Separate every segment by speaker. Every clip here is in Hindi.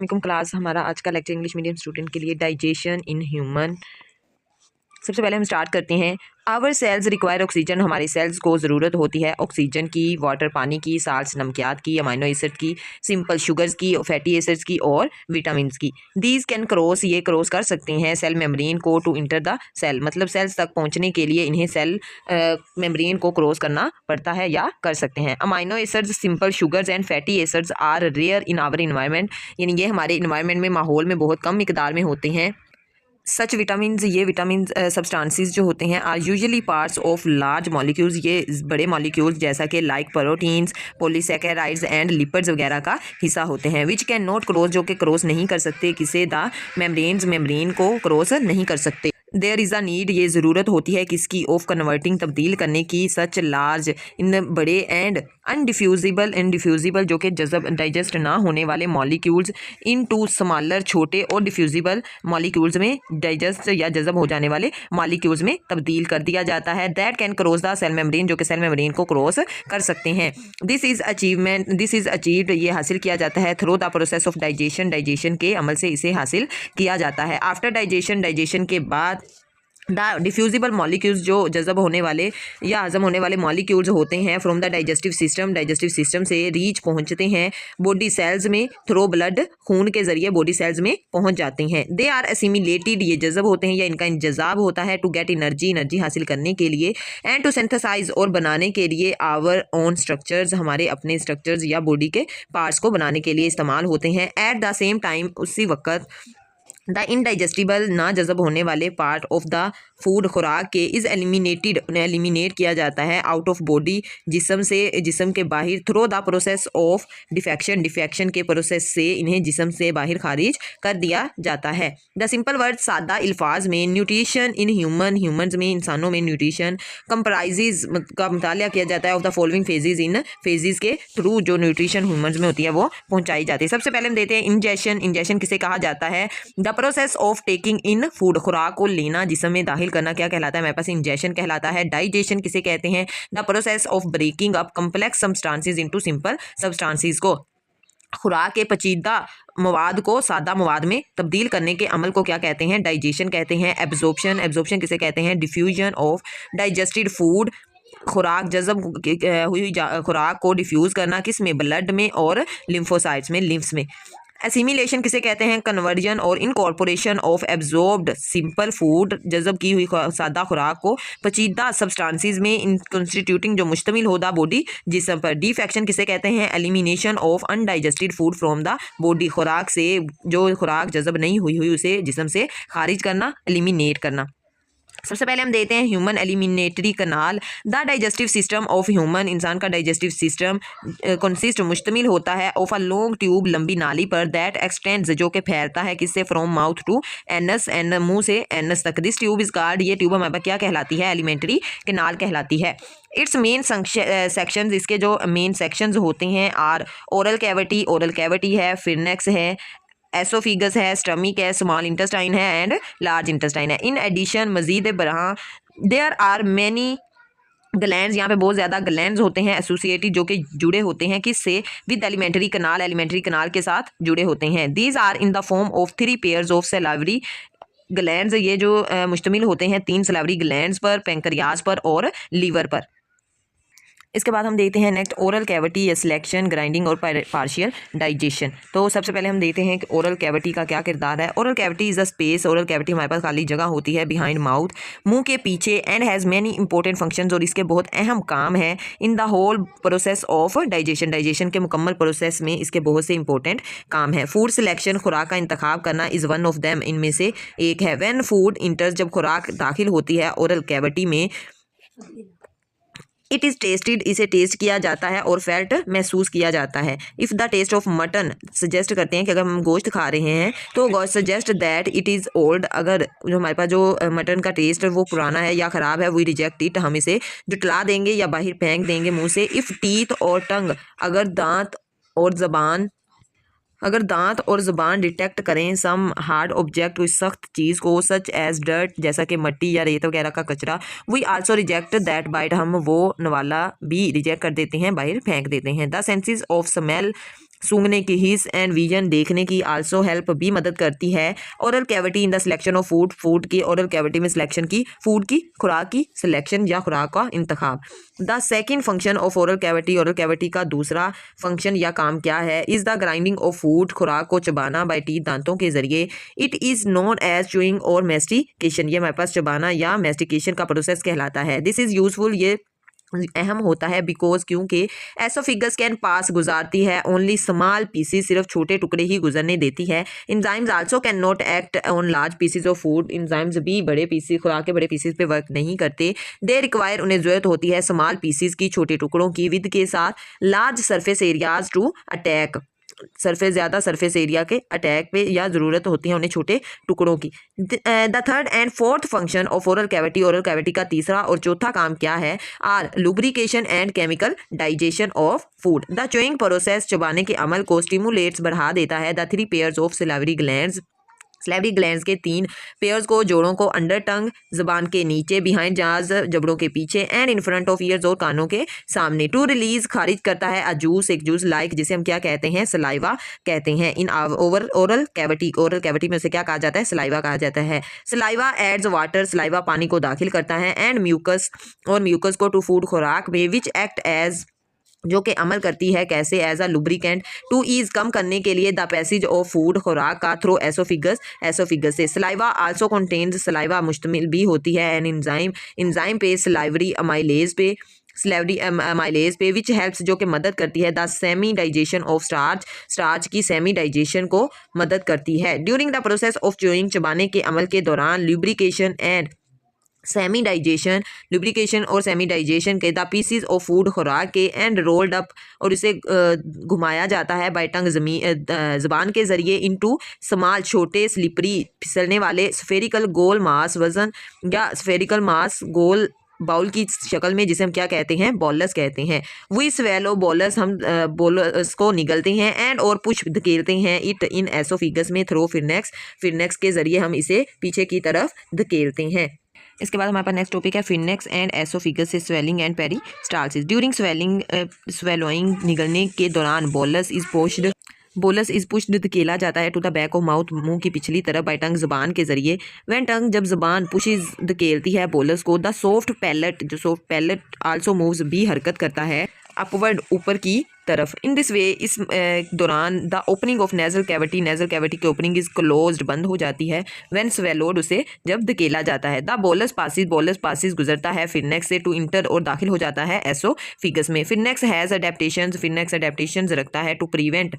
Speaker 1: क्लास हमारा आज का लेक्चर इंग्लिश मीडियम स्टूडेंट के लिए डाइजेशन इन ह्यूमन। सबसे पहले हम स्टार्ट करते हैं। आवर सेल्स रिक्वायर ऑक्सीजन, हमारे सेल्स को ज़रूरत होती है ऑक्सीजन की, वाटर पानी की, साल्ट्स नमकियात की, अमाइनो एसिड की, सिंपल शुगर्स की, फैटी एसिड्स की और विटामिन की। दीज कैन क्रॉस, ये क्रॉस कर सकती हैं सेल मेम्ब्रेन को टू इंटर द सेल, मतलब सेल्स तक पहुंचने के लिए इन्हें सेल मेम्ब्रेन को क्रॉस करना पड़ता है या कर सकते हैं। Amino acids, simple sugars and fatty acids are rare in our environment, यानी ये हमारे इन्वायरमेंट में, माहौल में बहुत कम मिकदार में होते हैं। सच विटामिन्स, ये विटामिन सब्सटेंसेस जो होते हैं are usually parts of large molecules, ये बड़े मॉलिक्यूल्स जैसा कि like proteins, polysaccharides and lipids वगैरह का हिस्सा होते हैं। विच कैन नॉट क्रॉस, जो कि क्रॉस नहीं कर सकते किसे, द मेम्ब्रेन को क्रॉस नहीं कर सकते। देयर इज़ अ नीड, ये ज़रूरत होती है किसकी, ऑफ कन्वर्टिंग, तब्दील करने की, सच लार्ज, इन बड़े एंड अनडिफ्यूजिबल जो कि जज़ब डाइजेस्ट ना होने वाले मॉलिक्यूल्स इन टू स्मॉलर, छोटे और डिफ्यूजिबल मॉलिक्यूल्स में, डाइजेस्ट या जज़ब हो जाने वाले मॉलिक्यूल्स में तब्दील कर दिया जाता है। That can cross the cell membrane, जो कि सेल मेम्ब्रेन को क्रॉस कर सकते हैं। दिस इज़ अचीव्ड, ये हासिल किया जाता है through the process of digestion के अमल से इसे हासिल किया जाता है। आफ्टर डाइजेशन के बाद द डिफ्यूजिबल मॉलिक्यूल्स, जो जज़ब होने वाले या हज़म होने वाले मॉलिक्यूल्स होते हैं, फ्रॉम द डाइजेस्टिव सिस्टम से रीच, पहुंचते हैं बॉडी सेल्स में थ्रू ब्लड, खून के ज़रिए बॉडी सेल्स में पहुंच जाते हैं। दे आर एसिमिलेटेड, ये जज़ब होते हैं या इनका इंजज़ाब होता है, टू गेट एनर्जी हासिल करने के लिए, एंड टू सिंथेसाइज, और बनाने के लिए, आवर ओन स्ट्रक्चर्स, हमारे अपने स्ट्रक्चर्स या बॉडी के पार्ट्स को बनाने के लिए इस्तेमाल होते हैं। एट द सेम टाइम, उसी वक्त, द इनडाइजेस्टिबल, ना जज़ब होने वाले पार्ट ऑफ द फूड, खुराक के, इज़ एलिमिनेट किया जाता है आउट ऑफ बॉडी, जिसम के बाहर, through the process of defection के प्रोसेस से इन्हें जिसम से बाहर खारिज कर दिया जाता है। द सिंपल वर्ड, सादा अल्फाज में, न्यूट्रिशन इन ह्यूमन्स में, इंसानों में न्यूट्रिशन कंप्राइजेज का मुताला किया जाता है ऑफ द फॉलोइंग फेजेस के थ्रू, जो न्यूट्रिशन ह्यूमन्स में होती है वो पहुंचाई जाती है। सबसे पहले हम देते हैं इंजेशन किसे कहा जाता है, the process of taking in food, खुराक को लेना, जिसम में दाखिल करना क्या कहलाता है, हमारे पास इंजेशन कहलाता है। डाइजेशन किसे कहते हैं, the process of breaking up complex substances into simple substances को, खुराक के पेचीदा मवाद को सादा मवाद में तब्दील करने के अमल को क्या कहते हैं, डाइजेशन कहते हैं। एब्जॉर्प्शन किसे कहते हैं, डिफ्यूजन ऑफ डाइजेस्टेड फूड, खुराक जज़ब हुई खुराक को डिफ्यूज़ करना, किस में, ब्लड में और लिम्फोसाइट्स में, लिम्फ्स में। एसिमिलेशन किसे कहते हैं, कन्वर्जन और incorporation of absorbed simple food, जज़ब की हुई सादा खुराक को पेचीदा सब्सटेंसेस में, इन कॉन्स्टिट्यूटिंग, जो मुश्तमिल होदा बॉडी जिसम पर। डिफेक्शन किसे कहते हैं, elimination of undigested food from the body, खुराक से, जो खुराक जज़ब नहीं हुई उसे जिसम से खारिज करना, एलिमिनेट करना। सबसे पहले हम देते हैं human alimentary canal. The digestive system of human, इंसान का डाइजेस्टिव सिस्टम कंसिस्ट, मुश्तमिल होता है, ऑफ अ लॉन्ग ट्यूब, लंबी नाली पर, दैट एक्सटेंड्स, जो कि फैलता है किससे, फ्रॉम माउथ टू एनस, मुंह से एनस तक। दिस ट्यूब इज कॉल्ड, ये ट्यूब हमारे पास क्या कहलाती है, एलिमेंट्री कनाल कहलाती है। इट्स मेन सेक्शंस, इसके जो मेन सेक्शंस होते हैं, आर ओरल कैविटी है, फिरनेक्स है, एसोफिगस है, स्टमिक है, स्मॉल इंटेस्टाइन है एंड लार्ज इंटेस्टाइन है। इन एडिशन, मजीद बरहाँ, देयर आर मैनी ग्लैंड्स, यहाँ पे बहुत ज़्यादा ग्लैंड्स होते हैं एसोसिएटेड, जो कि जुड़े होते हैं किससे, विद एलिमेंट्री कनाल के साथ जुड़े होते हैं। These are in the form of 3 pairs of salivary glands, ये जो मुश्तमिल होते हैं 3 सैलावरी ग्लैंड्स पर, पेंक्रियाज पर और लीवर पर। इसके बाद हम देखते हैं नेक्स्ट, ओरल कैविटी या सिलेक्शन, ग्राइंडिंग और पार्शियल डाइजेशन। तो सबसे पहले हम देखते हैं कि ओरल कैविटी का क्या किरदार है। Oral cavity is a space, oral cavity हमारे पास खाली जगह होती है बिहाइंड माउथ, मुंह के पीछे, and has many important functions, और इसके बहुत अहम काम है in the whole process of digestion के मुकम्मल प्रोसेस में इसके बहुत से इंपॉर्टेंट काम है। फूड सिलेक्शन, खुराक का इंतखाब करना, इज़ वन ऑफ देम, इनमें से एक है। व्हेन फूड इंटर्स, जब खुराक दाखिल होती है ओरल कैविटी में, इट इज़ टेस्टेड, इसे टेस्ट किया जाता है, और फेल्ट, महसूस किया जाता है। If the test of mutton, suggest करते हैं कि अगर हम गोश्त खा रहे हैं तो गोश्त suggest that it is old, अगर जो हमारे पास जो मटन का टेस्ट वो पुराना है या ख़राब है, वी रिजेक्ट इट, हम इसे जुटला देंगे या बाहर फेंक देंगे मुँह से। इफ़ टीथ और टंग, अगर दांत और ज़बान डिटेक्ट करें सम हार्ड ऑब्जेक्ट, कोई सख्त चीज़ को, सच एज डर्ट, जैसा कि मिट्टी या रेत वगैरह का कचरा, we also reject that bite, हम वो नवाला भी रिजेक्ट कर देते हैं, बाहर फेंक देते हैं। द सेंसेस ऑफ स्मेल, सूंघने की, हिस एंड विजन देखने की, आल्सो हेल्प भी मदद करती है। Oral cavity in the selection of food, food की ओरल कैविटी में सिलेक्शन की, फूड की खुराक की सिलेक्शन या खुराक का इंतखाब। The second function of oral cavity का दूसरा फंक्शन या काम क्या है? Is the grinding of food, खुराक को चबाना, बाय टीथ दांतों के जरिए। It is known as chewing और मेस्टिकेशन, ये हमारे पास चबाना या मेस्टिकेशन का प्रोसेस कहलाता है। दिस इज यूजफुल, ये अहम होता है बिकॉज क्योंकि एसोफिगस कैन पास गुजारती है ओनली स्मॉल पीसीज, सिर्फ छोटे टुकड़े ही गुजरने देती है। Enzymes also can not act on large PCs of food, enzymes भी बड़े पीसीज, खुराक के बड़े पीसीज पे वर्क नहीं करते। दे रिक्वायर, उन्हें ज़रूरत होती है स्मॉल पीसीज की, छोटे टुकड़ों की, विद के साथ large surface areas to attack, ज़्यादा सरफेस एरिया के अटैक पे या ज़रूरत होती है उन्हें छोटे टुकड़ों की। The third and fourth function of oral cavity का तीसरा और चौथा काम क्या है? Are lubrication and chemical digestion of food. The chewing process, चबाने के अमल को स्टिमुलेट्स, बढ़ा देता है। The three pairs of salivary glands, salivary glands के 3 पेयर्स को, जोड़ों को, अंडर टंग जबान के नीचे, बिहाइंड जाज जबड़ों के पीछे, and in front of years और कानों के सामने। टू रिलीज, खारिज करता है अ जूस, एक जूस लाइक, जिसे हम क्या कहते हैं? सलाइवा कहते हैं। इन ओरल कैविटी में से क्या कहा जाता है? सलाइवा कहा जाता है। सलाइवा एड्स वाटर, सलाइवा पानी को दाखिल करता है, एंड म्यूकस, और म्यूकस को टू फूड, खुराक में, विच एक्ट एज, जो कि अमल करती है कैसे? As a lubricant to ease, कम करने के लिए, द पैसेज ऑफ फूड, खुराक का, थ्रो एसोफिगस से। सलाइवा आल्सो कंटेन्स, सलाइवा मुश्तमिल भी होती है एन इंजाइम पे, सलाइवरी अमाइलेज पे, विच हेल्प्स, जो कि मदद करती है, the semi digestion of starch की सेमी डाइजेशन को मदद करती है। During the process of chewing, चबाने के अमल के दौरान, लुब्रिकेशन और सेमी डाइजेशन के, द पीसीज ऑफ फूड, खुराक के, एंड रोल्ड अप, और इसे घुमाया जाता है बाय टंग, जबान के जरिए, इनटू स्मॉल, छोटे, स्लिपरी, फिसलने वाले, स्फेरिकल गोल मास, वजन या स्फेरिकल मास गोल बाउल की शक्ल में, जिसे हम क्या कहते हैं? बॉलस कहते हैं। वी स्वेलो बॉलस, हम बॉलस को निगलते हैं, एंड और पुश, धकेलते हैं, इट इन एसोफिगस में, थ्रो फिरनेक्स के जरिए हम इसे पीछे की तरफ धकेलते हैं। इसके बाद हमारे पास नेक्स्ट टॉपिक है फिरनेक्स एंड एसोफिगस से swallowing and peristalsis. During swallowing, निगलने के दौरान, बोलस इज पुश्ड, धकेला जाता है, to the back of mouth, मुंह की पिछली तरफ, बाय टंग, जबान के जरिए। व्हेन टंग, जब जबान पुशिज, धकेलती है बोलस को, the soft palate also moves, भी हरकत करता है अपवर्ड, ऊपर की तरफ। इन दिस वे, इस दौरान, the opening of nasal cavity की ओपनिंग इज क्लोज्ड, बंद हो जाती है। व्हेन स्वेलोड, उसे जब धकेला जाता है। द बोलस पासिस गुजरता है फिरनेक्स से, टू इंटर, और दाखिल हो जाता है एसोफिगस में। फिरनेक्स हैज अडेप्टेशंस रखता है, टू प्रिवेंट,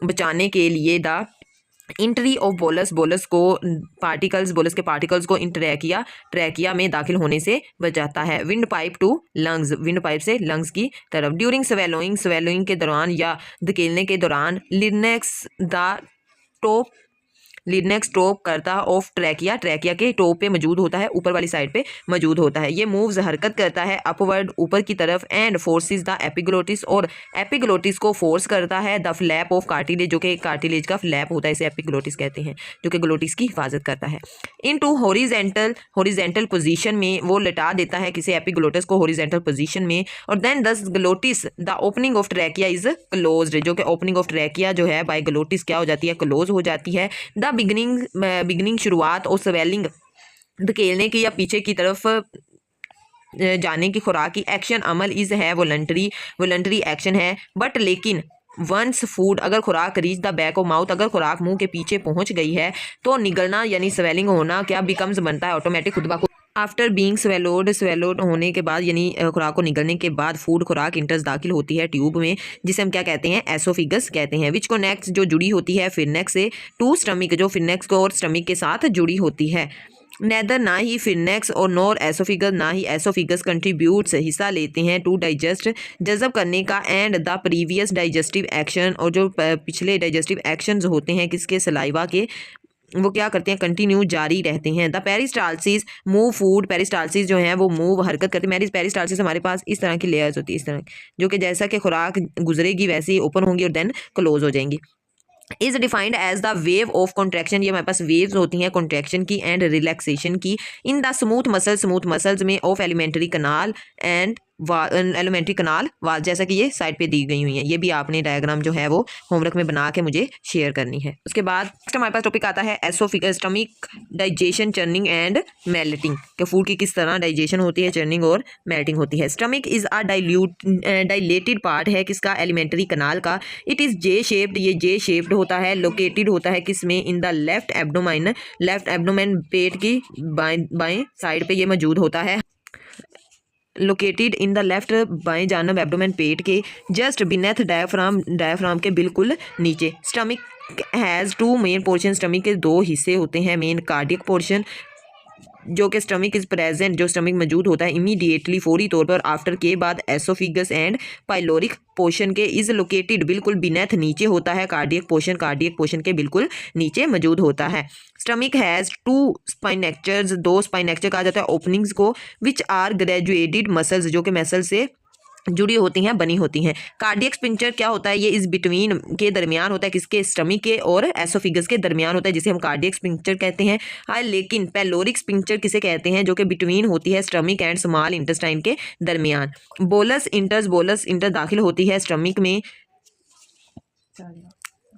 Speaker 1: बचाने के लिए, द इंट्री ऑफ बोलस को बोलस के पार्टिकल्स को ट्रैकिया में दाखिल होने से बचाता है। Windpipe to lungs, windpipe से लंग्स की तरफ। ड्यूरिंग स्वेलोइंग के दौरान या धकेलने के दौरान, लिडनेक्स टॉप करता ऑफ ट्रैकिया के टॉप पे मौजूद होता है, ऊपर वाली साइड पे मौजूद होता है। ये मूव्स, हरकत करता है अपवर्ड, ऊपर की तरफ, एंड फोर्सेस द एपिग्लोटिस, और एपिग्लोटिस को फोर्स करता है, द फ्लैप ऑफ कार्टिलेज, जो कि कार्टिलेज का फ्लैप होता है, इसे एपिग्लोटिस कहते हैं, जो कि ग्लोटिस की हिफाजत करता है। इनटू हॉरिजेंटल पोजीशन में, वो लेटा देता है किसी एपिग्लोटिस को हॉरिजेंटल पोजीशन में, और देन दस glottis, the opening of trachea is closed, जो कि ओपनिंग ऑफ ट्रैकिया जो है बाय ग्लोटिस क्या हो जाती है? क्लोज हो जाती है। द बिगनिंग शुरुआत, और स्वेलिंग, धकेलने की या पीछे की तरफ जाने की, खुराक की, एक्शन, अमल, इज है वॉलंटरी एक्शन है, बट लेकिन वंस फूड, अगर खुराक reach the back of mouth, अगर खुराक मुंह के पीछे पहुंच गई है, तो निगलना यानी स्वेलिंग होना क्या बिकम्स, बनता है ऑटोमेटिक, खुद ब खुद। आफ्टर बीइंग स्वेलोड होने के बाद, यानी खुराक को निगलने के बाद, फूड, खुराक इंटर्स, दाखिल होती है ट्यूब में, जिसे हम क्या कहते हैं? एसोफिगस कहते हैं। विच कनेक्ट्स, जो जुड़ी होती है फिरनेक्स से, टू स्टमक, जो फिरनेक्स को और स्टमक के साथ जुड़ी होती है। नेदर, ना ही फिरनेक्स और नॉर एसोफिगस, ना ही एसोफिगस कंट्रीब्यूट्स, हिस्सा लेते हैं, टू डाइजेस्ट, जज़ब करने का, and the previous digestive action, और जो पिछले डाइजेस्टिव एक्शंस होते हैं किसके? सलाइवा के, वो क्या करते हैं? कंटिन्यू, जारी रहते हैं। The peristalsis move food, peristalsis जो है वो मूव, हरकत करते हैं। पेरिस्टाल्सिस हमारे पास इस तरह की लेयर्स होती है, इस तरह, जो कि जैसा कि खुराक गुजरेगी वैसे ही ओपन होंगी और देन क्लोज हो जाएंगी। Is defined as the wave of contraction, ये हमारे पास वेव्स होती हैं कॉन्ट्रैक्शन की एंड रिलैक्सेशन की, इन द स्मूथ मसल्स में of elementary kanal and elementary कनाल वाल, जैसा कि ये साइड पे दी गई हुई है। ये भी आपने डायग्राम जो है वो होमवर्क में बना के मुझे शेयर करनी है। उसके बाद नेक्स्ट हमारे पास टॉपिक आता है oesophagus, stomach digestion, churning and melting, के फूड की किस तरह डाइजेशन होती है, चर्निंग और मेल्टिंग होती है। Stomach is a dilated part है किसका, एलिमेंट्री कनाल का। इट इज जे शेप्ड, ये जे शेप्ड होता है। लोकेटेड होता है किसमें, in the left abdomen, left abdomen पेट की बाएं साइड पे ये मौजूद होता है। लोकेटेड इन द लेफ्ट, बाएं जानब एब्डोमेन पेट के जस्ट बिनेथ डायफ्राम, डायफ्राम के बिल्कुल नीचे। Stomach has two main portion, stomach के दो हिस्से होते हैं। मेन कार्डियक पोर्शन जो कि स्टमक इज प्रेजेंट, जो स्टमक मौजूद होता है इमीडिएटली, फौरी तौर पर, आफ्टर के बाद एसोफिगस एंड पाइलोरिक पोर्शन के इज लोकेटेड, बिल्कुल बिनेथ नीचे होता है। कार्डियक पोर्शन के बिल्कुल नीचे मौजूद होता है। स्टमक हैज़ टू स्पाइनेक्चर्स, दो स्पाइनेक्चर कहा जाता है ओपनिंग्स को, विच आर ग्रेजुएटेड मसल्स, जो कि मसल से जुड़ी होती हैं, बनी होती हैं। कार्डियक स्पिंक्टर क्या होता है, ये इस बिटवीन के दरमियान होता है, किसके, स्टमक के और एसोफिगस के दरमियान होता है, जिसे हम कार्डियक स्पिंक्टर कहते हैं। हाँ, लेकिन पेलोरिक स्पिंक्टर किसे कहते हैं, जो कि बिटवीन होती है स्टमक एंड स्मॉल इंटेस्टाइन के दरमियान। बोलस इंटर दाखिल होती है स्टमक में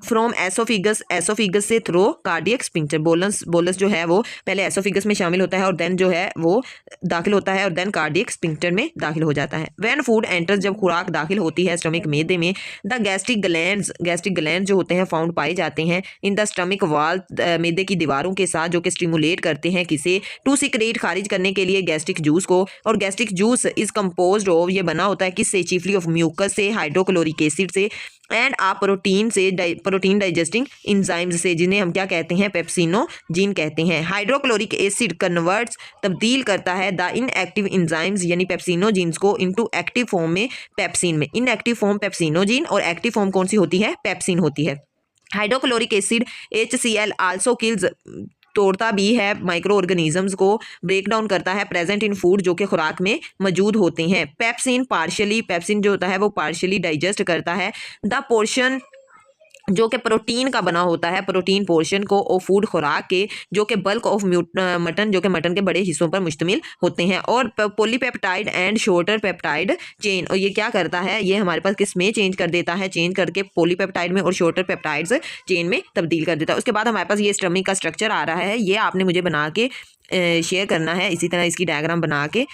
Speaker 1: फ्रॉम एसोफिगस, एसोफिगस से थ्रो कार्डियक स्पिंक्टर। बोलस जो है वो पहले एसोफिगस में शामिल होता है और देन जो है वो दाखिल होता है और देन कार्डियक स्पिंक्टर में दाखिल हो जाता है। व्हेन फूड एंटर्स, जब खुराक दाखिल होती है स्टमक मैदे में, द गैस्ट्रिक ग्लैंड्स जो होते हैं फाउंड पाए जाते हैं इन द स्टमक वाल, मैदे की दीवारों के साथ, जो कि स्टिमुलेट करते हैं किसे, टू सिक्रेट, खारिज करने के लिए गैस्ट्रिक जूस को। और gastric juice is composed of, ये बना होता है किससे, चीफली ऑफ म्यूकस से, हाइड्रोक्लोरिक एसिड से, एंड आप प्रोटीन डाइजेस्टिंग इंजाइम्स से, जिन्हें हम क्या कहते हैं, पेप्सिनोजीन कहते हैं। हाइड्रोक्लोरिक एसिड कन्वर्ट्स, तब्दील करता है द इनएक्टिव इंजाइम्स यानी पेप्सिनोजीन्स को इनटू एक्टिव फॉर्म में पेप्सिन में। इनएक्टिव फॉर्म पेप्सिनोजीन और एक्टिव फॉर्म कौन सी होती है, पेप्सिन होती है। Hydrochloric acid HCl also kills, तोड़ता भी है माइक्रो ऑर्गेनिजम्स को, ब्रेक डाउन करता है प्रेजेंट इन फूड, जो कि खुराक में मौजूद होते हैं। पेप्सिन जो होता है वो पार्शियली डाइजेस्ट करता है द पोर्शन जो कि प्रोटीन का बना होता है, प्रोटीन पोर्शन को, और फूड खुराक के, जो कि बल्क ऑफ मटन, जो कि मटन के बड़े हिस्सों पर मुश्तमिल होते हैं। और polypeptide and shorter peptide chain, और ये क्या करता है, ये हमारे पास किस में चेंज कर देता है, चेंज करके पॉलीपेप्टाइड में और शॉर्टर पेप्टाइड्स चेन में तब्दील कर देता है। उसके बाद हमारे पास ये स्टमक का स्ट्रक्चर आ रहा है, ये आपने मुझे बना के शेयर करना है, इसी तरह इसकी डायग्राम बना के।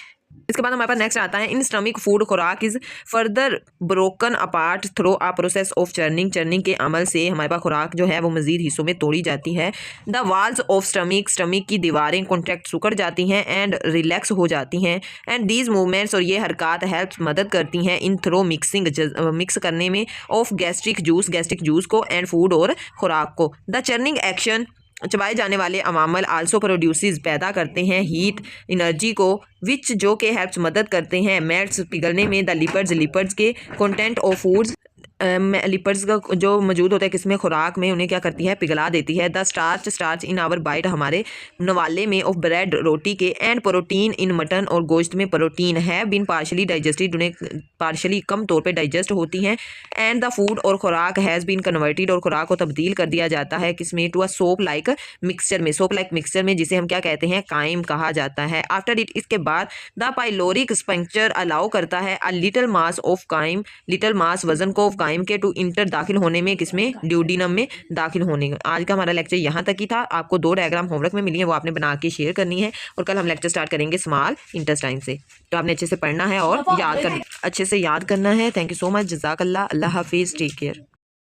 Speaker 1: इसके बाद हमारे पास नेक्स्ट आता है, इन स्टमक फूड खुराक is further broken apart through a process of churning के अमल से हमारे पास खुराक जो है वो मजीद हिस्सों में तोड़ी जाती है। द वाल्स ऑफ स्टमक की दीवारें कॉन्ट्रैक्ट सुकड़ जाती हैं एंड रिलैक्स हो जाती हैं। एंड दीज मूवमेंट्स, और ये हरकत हेल्प मदद करती हैं इन थ्रो मिक्स करने में ऑफ गैस्ट्रिक जूस को एंड फूड और खुराक को। द चर्निंग एक्शन, चबाए जाने वाले अवामल आल्सो प्रोड्यूसेस, पैदा करते हैं हीट, एनर्जी को, विच जो के हेल्प्स मदद करते हैं मेल्ट्स, पिघलने में, द लिपर्ड्स के कंटेंट ऑफ फूड्स, लिपर्स का जो मौजूद होता है किसमें, खुराक में, उन्हें क्या करती है, पिघला देती है। The starch in our bite, हमारे नवाले में, ऑफ ब्रेड, रोटी के, एंड प्रोटीन इन मटन, और गोश्त में प्रोटीन है, बिन पार्शली डाइजेस्टेड, उन्हें पार्शली कम तौर पे डाइजेस्ट होती हैं। एंड द फूड, और खुराक, हैज़ बीन कन्वर्टेड, और खुराक को तब्दील कर दिया जाता है किसमें, to a soap like mixture में, जिसे हम क्या कहते हैं, काइम कहा जाता है। आफ्टर इट, इसके बाद द पाइलोरिक स्पिंक्टर अलाउ करता है a little mass of chyme, little mass वजन को काइम के, टू इंटर दाखिल होने में, किसमें, ड्यूडिनम में दाखिल होने में। आज का हमारा लेक्चर यहाँ तक ही था। आपको 2 डायग्राम होमवर्क में मिली है, वो आपने बना के शेयर करनी है, और कल हम लेक्चर स्टार्ट करेंगे स्मॉल इंटेस्टाइन से। तो आपने अच्छे से पढ़ना है और अच्छे से याद करना है। थैंक यू सो मच, जज़ाकल्लाह, अल्लाह हाफिज़, टेक केयर।